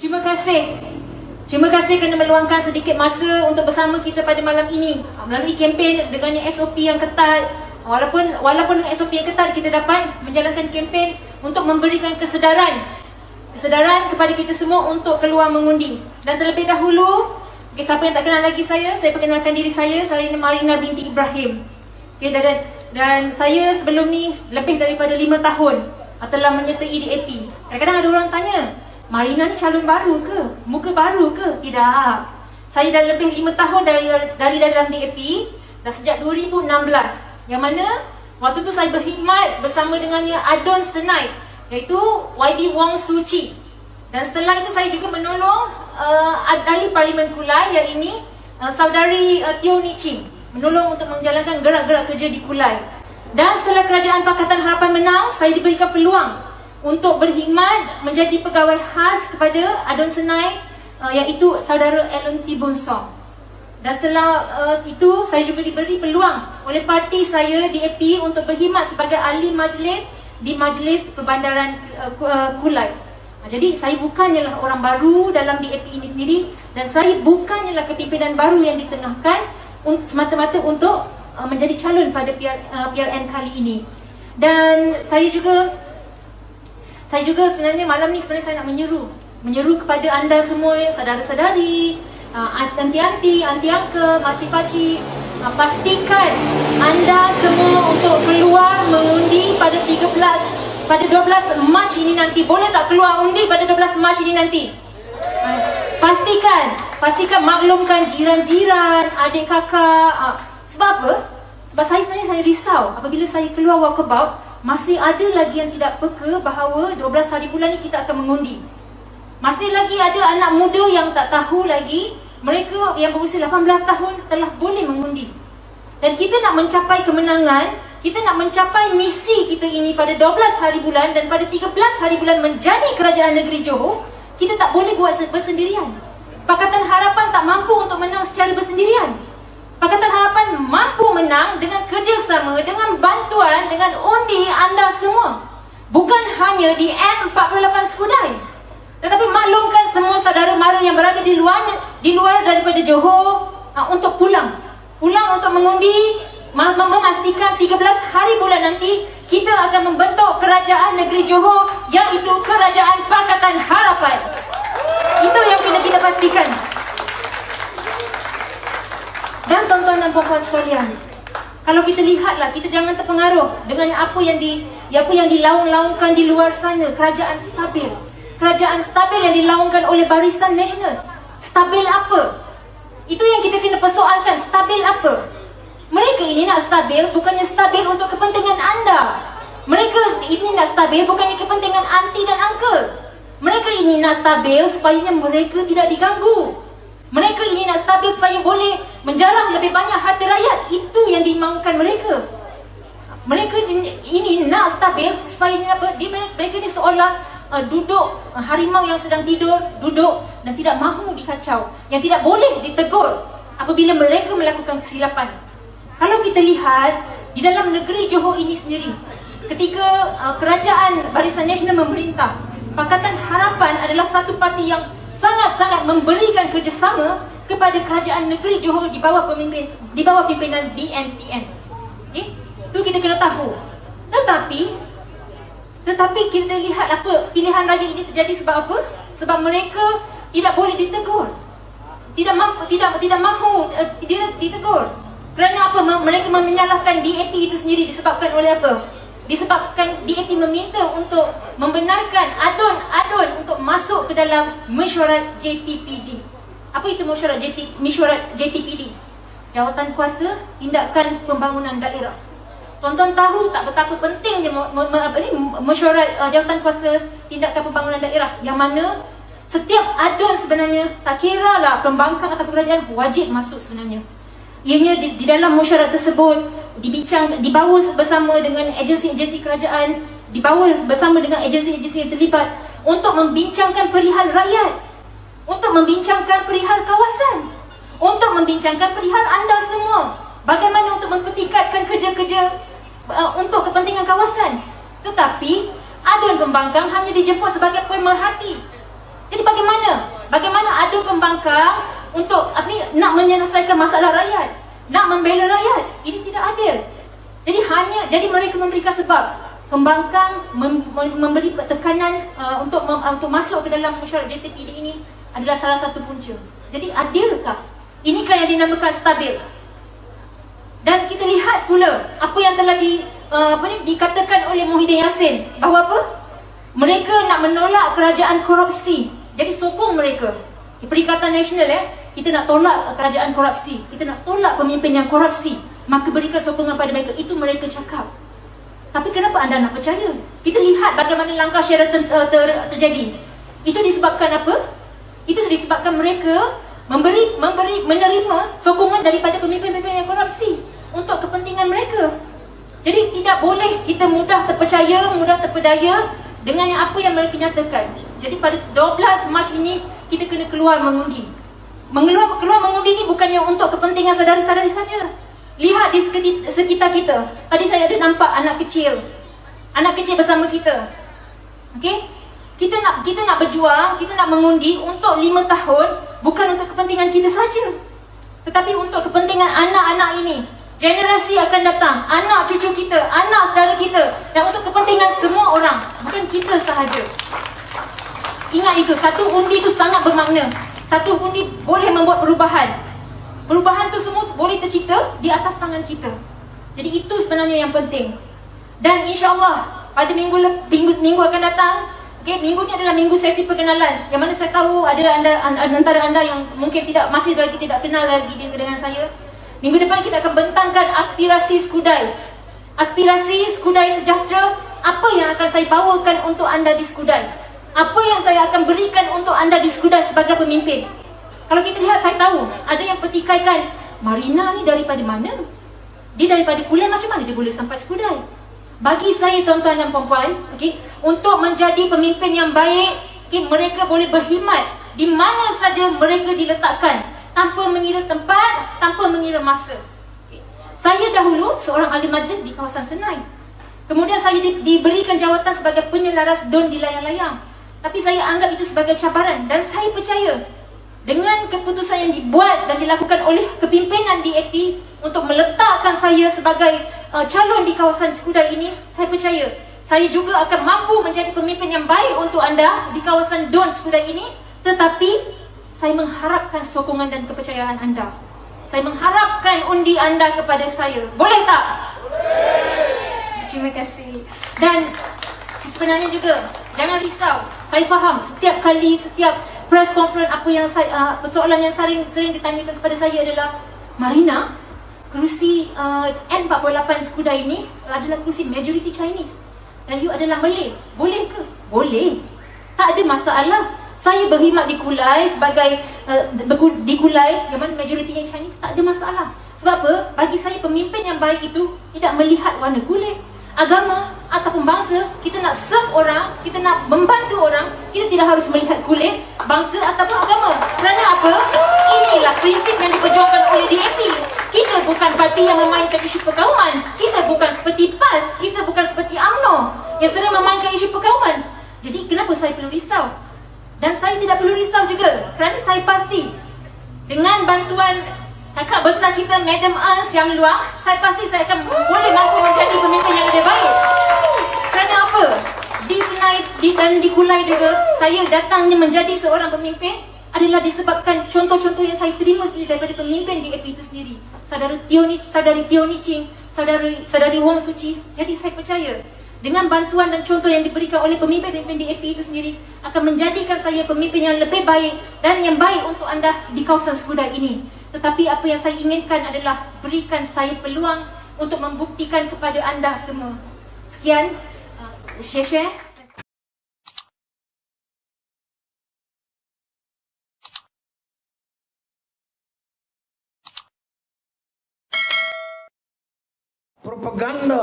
Terima kasih. Terima kasih kerana meluangkan sedikit masa untuk bersama kita pada malam ini melalui kempen dengannya SOP yang ketat. Walaupun dengan SOP yang ketat, kita dapat menjalankan kempen untuk memberikan kesedaran kepada kita semua untuk keluar mengundi. Dan terlebih dahulu, siapa yang tak kenal lagi saya perkenalkan diri saya ni Marina binti Ibrahim. Dan saya sebelum ni lebih daripada 5 tahun telah menyertai DAP. Kadang-kadang ada orang tanya, Marina ni calon baru ke? Muka baru ke? Tidak. Saya dah lebih 5 tahun dari dalam DAP, dah sejak 2016. Yang mana waktu tu saya berkhidmat bersama dengannya Adon Senai, iaitu YB Wong Suu Kyi. Dan setelah itu saya juga menolong ahli Parlimen Kulai, yang ini saudari Teo Ni Ching, menolong untuk menjalankan gerak-gerak kerja di Kulai. Dan setelah Kerajaan Pakatan Harapan menang, saya diberikan peluang untuk berkhidmat menjadi pegawai khas kepada Adon Senai, iaitu saudara Ellen T. Bonsong. Dan setelah itu, saya juga diberi peluang oleh parti saya DAP untuk berkhidmat sebagai ahli majlis di Majlis Perbandaran Kulai. Jadi saya bukannya lah orang baru dalam DAP ini sendiri, dan saya bukannya lah kepimpinan baru yang ditengahkan semata-mata untuk menjadi calon pada PRN kali ini. Dan saya juga sebenarnya malam ni saya nak menyeru kepada anda semua, saudara-saudari, anti-anti, anti-angka, makcik-pakcik, pastikan anda semua untuk keluar mengundi pada 12 Mac ini nanti. Boleh tak keluar undi pada 12 Mac ini nanti? Pastikan maklumkan jiran-jiran, adik kakak. Sebab apa? Sebab saya risau apabila saya keluar walkabout, masih ada lagi yang tidak peka bahawa 12 hari bulan ni kita akan mengundi. Masih lagi ada anak muda yang tak tahu lagi, mereka yang berusia 18 tahun telah boleh mengundi. Dan kita nak mencapai kemenangan, kita nak mencapai misi kita ini pada 12 hari bulan dan pada 13 hari bulan menjadi Kerajaan Negeri Johor, kita tak boleh buat bersendirian. Pakatan Harapan tak mampu untuk menang secara bersendirian. Pakatan Harapan mampu menang dengan kerjasama, dengan bantuan, dengan undi anda semua. Bukan hanya di M48 Skudai, tetapi maklumkan semua saudara mara yang berada di luar daripada Johor untuk pulang untuk mengundi, memastikan 13 hari bulan nanti kita akan membentuk Kerajaan Negeri Johor, iaitu Kerajaan Pakatan Harapan. Itu yang kena kita pastikan. Dan tuan-tuan dan puan-puan sekalian, kalau kita lihatlah, kita jangan terpengaruh dengan apa yang dilaung-laungkan di luar sana. Kerajaan stabil yang dilaungkan oleh Barisan Nasional. Stabil apa? Itu yang kita kena persoalkan. Stabil apa? Mereka ini nak stabil, bukannya stabil untuk kepentingan anda. Mereka ini nak stabil bukannya kepentingan anti dan angka. Mereka ini nak stabil supaya mereka tidak diganggu. Mereka ini nak stabil supaya boleh menjarah lebih banyak harta rakyat. Itu yang dimaukan mereka. Mereka ini nak stabil supaya mereka ni seolah duduk harimau yang sedang tidur, duduk dan tidak mahu dikacau, yang tidak boleh ditegur apabila mereka melakukan kesilapan. Kalau kita lihat di dalam negeri Johor ini sendiri, ketika Kerajaan Barisan Nasional memerintah, Pakatan Harapan adalah satu parti yang sangat-sangat memberikan kerjasama kepada Kerajaan Negeri Johor di bawah pimpinan DNPN. Itu kita kena tahu. Tetapi kita lihat apa pilihan raya ini terjadi sebab apa? Sebab mereka tidak boleh ditegur. Tidak mahu ditegur. Kerana apa? Mereka menyalahkan DAP itu sendiri. Disebabkan oleh apa? Disebabkan DAP meminta untuk membenarkan Adon untuk masuk ke dalam mesyuarat JTPD. Apa itu mesyuarat JTPD? Jawatan Kuasa Tindakan Pembangunan Daerah. Tuan-tuan tahu tak betapa pentingnya mesyuarat Jawatan Kuasa Tindakan Pembangunan Daerah, yang mana setiap Adon sebenarnya, tak kira lah pembangkang atau kerajaan, wajib masuk sebenarnya. Ianya di dalam mesyuarat tersebut dibawa bersama dengan agensi-agensi kerajaan, dibawa bersama dengan agensi-agensi yang terlibat untuk membincangkan perihal rakyat, untuk membincangkan perihal kawasan, untuk membincangkan perihal anda semua. Bagaimana untuk mempertingkatkan kerja-kerja untuk kepentingan kawasan. Tetapi Adon Pembangkang hanya dijemput sebagai pemerhati. Jadi bagaimana Bagaimana ada pembangkang untuk nak menyelesaikan masalah rakyat, nak membela rakyat. Ini tidak adil. Jadi mereka memberikan sebab pembangkang memberi tekanan untuk masuk ke dalam mesyuarat JTPD ini adalah salah satu punca. Jadi adilkah? Inikah yang dinamakan stabil? Dan kita lihat pula apa yang telah dikatakan oleh Muhyiddin Yassin, bahawa apa? Mereka nak menolak kerajaan korupsi. Jadi sokong mereka. Di Perikatan Nasional kita nak tolak kerajaan korupsi, kita nak tolak pemimpin yang korupsi, maka berikan sokongan pada mereka. Itu mereka cakap. Tapi kenapa anda nak percaya? Kita lihat bagaimana langkah Sheraton terjadi. Itu disebabkan apa? Itu disebabkan mereka menerima sokongan daripada pemimpin-pemimpin yang korupsi untuk kepentingan mereka. Jadi tidak boleh kita mudah terpercaya, mudah terpedaya dengan apa yang mereka nyatakan. Jadi pada 12 Mac ini kita kena keluar mengundi. Keluar mengundi ni bukannya untuk kepentingan saudara-saudari saja. Lihat di sekitar kita. Tadi saya ada nampak anak kecil bersama kita. Okey? Kita nak berjuang, kita nak mengundi untuk 5 tahun, bukan untuk kepentingan kita saja, tetapi untuk kepentingan anak-anak ini, generasi akan datang, anak cucu kita, anak saudara kita, dan untuk kepentingan semua orang, bukan kita sahaja. Ingat itu, satu undi itu sangat bermakna. Satu undi boleh membuat perubahan. Perubahan tu semua boleh tercipta di atas tangan kita. Jadi itu sebenarnya yang penting. Dan insya-Allah pada minggu akan datang, minggu ni adalah minggu sesi perkenalan. Yang mana saya tahu ada antara anda yang mungkin masih lagi tidak kenal lagi dengan saya. Minggu depan kita akan bentangkan aspirasi Skudai. Aspirasi Skudai sejahtera, apa yang akan saya bawakan untuk anda di Skudai? Apa yang saya akan berikan untuk anda di Skudai sebagai pemimpin? Kalau kita lihat, saya tahu ada yang petikaikan, Marina ni daripada mana? Dia daripada Kuliah, macam mana dia boleh sampai Skudai? Bagi saya tuan-tuan dan puan-puan, untuk menjadi pemimpin yang baik, mereka boleh berkhidmat di mana saja mereka diletakkan, tanpa mengira tempat, tanpa mengira masa. Saya dahulu seorang ahli majlis di kawasan Senai. Kemudian saya diberikan jawatan sebagai penyelaras DUN di layang-layang. Tapi saya anggap itu sebagai cabaran, dan saya percaya dengan keputusan yang dibuat dan dilakukan oleh kepimpinan DAP untuk meletakkan saya sebagai calon di kawasan Skudai ini, saya percaya saya juga akan mampu menjadi pemimpin yang baik untuk anda di kawasan DUN Skudai ini. Tetapi saya mengharapkan sokongan dan kepercayaan anda. Saya mengharapkan undi anda kepada saya. Boleh tak? Boleh. Terima kasih. Dan sebenarnya juga, jangan risau. Saya faham setiap press conference persoalan yang sering ditanyakan kepada saya adalah, Marina, kerusi N48 Skudai ini adalah kerusi majority Chinese dan you adalah Malay. Boleh ke? Boleh. Tak ada masalah. Saya berkhidmat di Kulai sebagai di Kulai yang mana majority yang Chinese, tak ada masalah. Sebab apa? Bagi saya pemimpin yang baik itu tidak melihat warna kulit, agama ataupun bangsa. Kita nak serve orang, kita nak membantu orang, kita tidak harus melihat kulit, bangsa ataupun agama. Kerana apa? Inilah prinsip yang diperjuangkan oleh DAP. Kita bukan parti yang memainkan isu perkauman. Kita bukan seperti PAS, kita bukan seperti UMNO yang sering memainkan isu perkauman. Jadi kenapa saya perlu risau? Dan saya tidak perlu risau juga, kerana saya pasti dengan bantuan kakak besar kita, Madam Ans yang luar, saya pasti saya akan boleh mampu menjadi pemimpin yang lebih baik. Kerana apa? Di Senai dan di Kulai juga, saya datangnya menjadi seorang pemimpin adalah disebabkan contoh-contoh yang saya terima sendiri daripada pemimpin DAP itu sendiri. Saudari Teo Ni Ching, saudari Wong Suci. Jadi saya percaya dengan bantuan dan contoh yang diberikan oleh pemimpin-pemimpin DAP itu sendiri akan menjadikan saya pemimpin yang lebih baik dan yang baik untuk anda di kawasan Skudai ini. Tetapi apa yang saya inginkan adalah berikan saya peluang untuk membuktikan kepada anda semua. Sekian, share. Propaganda.